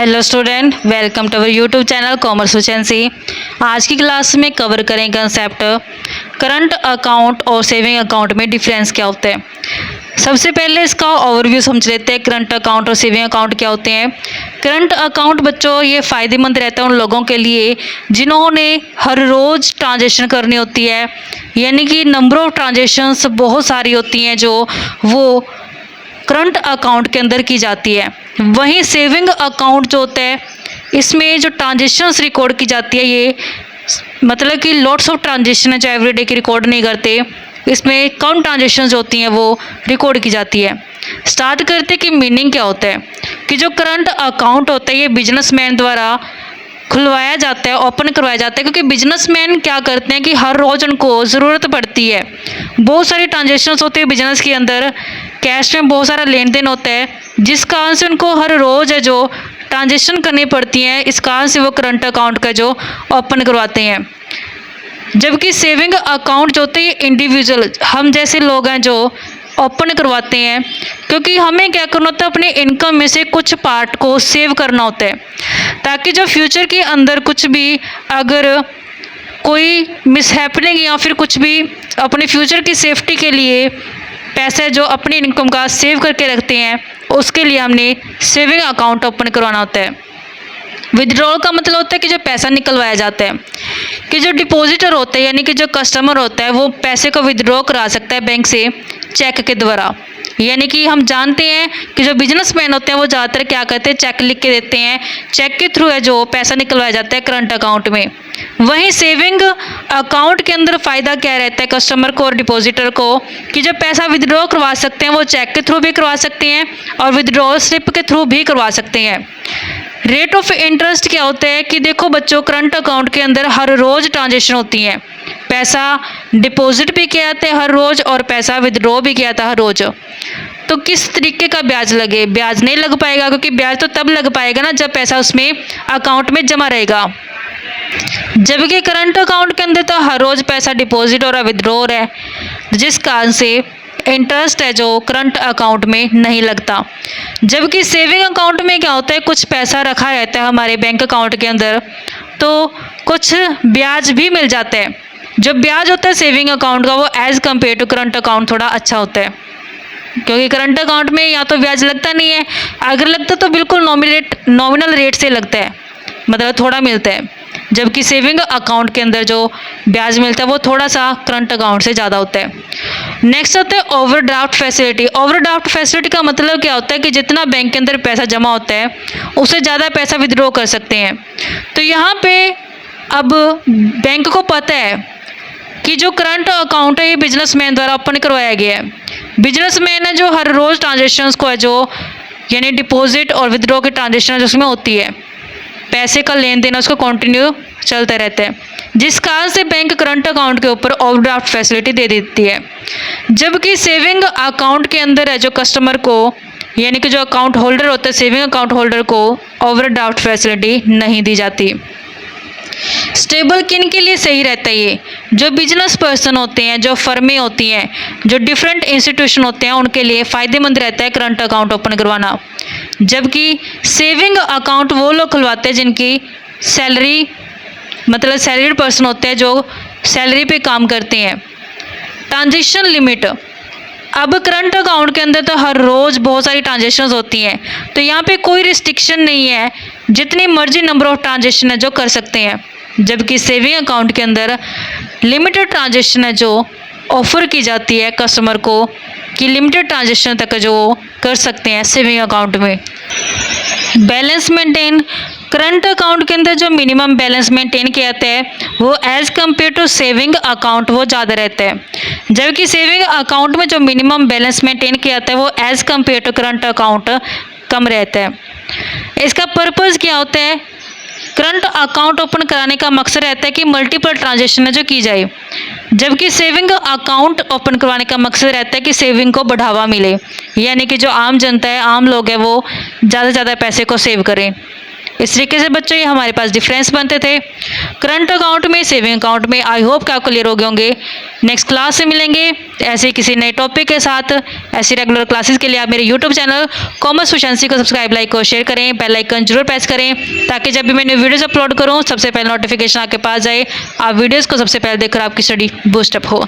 Hello student, welcome to our YouTube channel commerce agency. आज की class में cover करेंगे कंसेप्ट करंट अकाउंट और सेविंग अकाउंट में डिफरेंस क्या होता है। सबसे पहले इसका ओवरव्यू समझ लेते हैं, करंट अकाउंट और सेविंग अकाउंट क्या होते हैं। करंट अकाउंट बच्चों ये फ़ायदेमंद रहता है उन लोगों के लिए जिन्होंने हर रोज़ ट्रांजेक्शन करनी होती है, यानी कि नंबर ऑफ़ ट्रांजेक्शन्स बहुत सारी होती हैं जो वो करंट अकाउंट के अंदर की जाती है। वहीं सेविंग अकाउंट जो होता है इसमें जो ट्रांजेक्शन्स रिकॉर्ड की जाती है, ये मतलब कि लॉट्स ऑफ ट्रांजेक्शन है जो एवरीडे की रिकॉर्ड नहीं करते, इसमें कम ट्रांजेक्शन्स होती हैं वो रिकॉर्ड की जाती है। स्टार्ट करते कि मीनिंग क्या होता है कि जो करंट अकाउंट होता है ये बिजनेसमैन द्वारा खुलवाया जाता है, ओपन करवाया जाता है, क्योंकि बिजनेसमैन क्या करते हैं कि हर रोज़ उनको ज़रूरत पड़ती है। बहुत सारी ट्रांजेक्शन्स होती है बिजनेस के अंदर, कैश में बहुत सारा लेन देन होता है, जिस कारण से उनको हर रोज़ है जो ट्रांजेक्शन करनी पड़ती हैं, इस कारण से वो करंट अकाउंट का जो ओपन करवाते हैं। जबकि सेविंग अकाउंट जो होते हैं ये इंडिविजुअल हम जैसे लोग हैं जो ओपन करवाते हैं, क्योंकि हमें क्या करना होता है अपने इनकम में से कुछ पार्ट को सेव करना होता है, ताकि जो फ्यूचर के अंदर कुछ भी अगर कोई मिसहैपनिंग या फिर कुछ भी अपने फ्यूचर की सेफ्टी के लिए पैसे जो अपनी इनकम का सेव करके रखते हैं, उसके लिए हमने सेविंग अकाउंट ओपन करवाना होता है। विदड्रॉल का मतलब होता है कि जो पैसा निकलवाया जाता है, कि जो डिपॉजिटर होता है यानी कि जो कस्टमर होता है वो पैसे को विदड्रॉ करा सकता है बैंक से चेक के द्वारा। यानी कि हम जानते हैं कि जो बिजनेसमैन होते हैं वो ज़्यादातर क्या करते हैं, चेक लिख के देते हैं, चेक के थ्रू है जो पैसा निकलवाया जाता है करंट अकाउंट में। वहीं सेविंग अकाउंट के अंदर फ़ायदा क्या रहता है कस्टमर को और डिपॉजिटर को, कि जब पैसा विदड्रॉ करवा सकते हैं वो चेक के थ्रू भी करवा सकते हैं और विदड्रॉल स्लिप के थ्रू भी करवा सकते हैं। रेट ऑफ इंटरेस्ट क्या होता है कि देखो बच्चों, करंट अकाउंट के अंदर हर रोज़ ट्रांजेक्शन होती हैं, पैसा डिपॉजिट भी किया जाता है हर रोज़ और पैसा विदड्रॉ भी किया जाता है हर रोज़। तो किस तरीके का ब्याज लगे, ब्याज नहीं लग पाएगा, क्योंकि ब्याज तो तब लग पाएगा ना जब पैसा उसमें अकाउंट में जमा रहेगा। जबकि करंट अकाउंट के अंदर तो हर रोज़ पैसा डिपॉजिट और विदड्रॉ है, जिस कारण से इंटरेस्ट है जो करंट अकाउंट में नहीं लगता। जबकि सेविंग अकाउंट में क्या होता है, कुछ पैसा रखा रहता है हमारे बैंक अकाउंट के अंदर, तो कुछ ब्याज भी मिल जाता है। जो ब्याज होता है सेविंग अकाउंट का वो as compare to current account थोड़ा अच्छा होता है, क्योंकि करंट अकाउंट में या तो ब्याज लगता नहीं है, अगर लगता तो बिल्कुल नॉमिनल रेट से लगता है, मतलब थोड़ा मिलता है। जबकि सेविंग अकाउंट के अंदर जो ब्याज मिलता है वो थोड़ा सा करंट अकाउंट से ज़्यादा होता है। नेक्स्ट होता है ओवरड्राफ्ट फैसिलिटी। ओवरड्राफ्ट फैसिलिटी का मतलब क्या होता है कि जितना बैंक के अंदर पैसा जमा होता है उससे ज़्यादा पैसा विड्रॉ कर सकते हैं। तो यहाँ पे अब बैंक को पता है कि जो करंट अकाउंट है ये बिजनेसमैन द्वारा ओपन करवाया गया है। बिजनेसमैन है जो हर रोज़ ट्रांजेक्शन्स को है जो यानी डिपॉजिट और विड्रॉ की ट्रांजेक्शन जिसमें होती है, पैसे का लेन देन उसको कंटिन्यू चलता रहता है, जिस कारण से बैंक करंट अकाउंट के ऊपर ओवरड्राफ्ट फैसिलिटी दे देती है। जबकि सेविंग अकाउंट के अंदर है जो कस्टमर को यानी कि जो अकाउंट होल्डर होता है सेविंग अकाउंट होल्डर को ओवरड्राफ्ट फैसिलिटी नहीं दी जाती। स्टेबल किन के लिए सही रहता है, ये जो बिजनेस पर्सन होते हैं, जो फर्में होती हैं, जो डिफरेंट इंस्टीट्यूशन होते हैं, उनके लिए फ़ायदेमंद रहता है करंट अकाउंट ओपन करवाना। जबकि सेविंग अकाउंट वो लोग खुलवाते हैं जिनकी सैलरी मतलब सैलरीड पर्सन होते हैं जो सैलरी पे काम करते हैं। ट्रांजेक्शन लिमिट, अब करंट अकाउंट के अंदर तो हर रोज़ बहुत सारी ट्रांजेक्शन्स होती हैं, तो यहाँ पे कोई रिस्ट्रिक्शन नहीं है, जितनी मर्जी नंबर ऑफ़ ट्रांजेक्शन है जो कर सकते हैं। जबकि सेविंग अकाउंट के अंदर लिमिटेड ट्रांजेक्शन है जो ऑफ़र की जाती है कस्टमर को, कि लिमिटेड ट्रांजेक्शन तक जो कर सकते हैं सेविंग अकाउंट में। बैलेंस मेंटेन, करंट अकाउंट के अंदर जो मिनिमम बैलेंस मेंटेन किया जाता है वो as compare to saving account वो ज़्यादा रहता है। जबकि सेविंग अकाउंट में जो मिनिमम बैलेंस मेंटेन किया जाता है वो as compare to current account कम रहता है। इसका पर्पज़ क्या होता है, करंट अकाउंट ओपन कराने का मकसद रहता है कि मल्टीपल ट्रांजेक्शन जो की जाए, जबकि सेविंग अकाउंट ओपन करवाने का मकसद रहता है कि सेविंग को बढ़ावा मिले, यानी कि जो आम जनता है, आम लोग हैं, वो ज़्यादा से ज़्यादा पैसे को सेव करें। इस तरीके से बच्चों ये हमारे पास डिफरेंस बनते थे करंट अकाउंट में, सेविंग अकाउंट में। आई होप कि आप क्लियर हो गए होंगे। नेक्स्ट क्लास से मिलेंगे ऐसे किसी नए टॉपिक के साथ। ऐसी रेगुलर क्लासेस के लिए आप मेरे यूट्यूब चैनल कॉमर्स प्रोficiency को सब्सक्राइब, लाइक और शेयर करें। बेल आइकन जरूर प्रेस करें ताकि जब भी मैं न्यू वीडियोज़ अपलोड करूँ सबसे पहले नोटिफिकेशन आपके पास जाए, आप वीडियोज़ को सबसे पहले देखकर आपकी स्टडी बूस्टअप हो।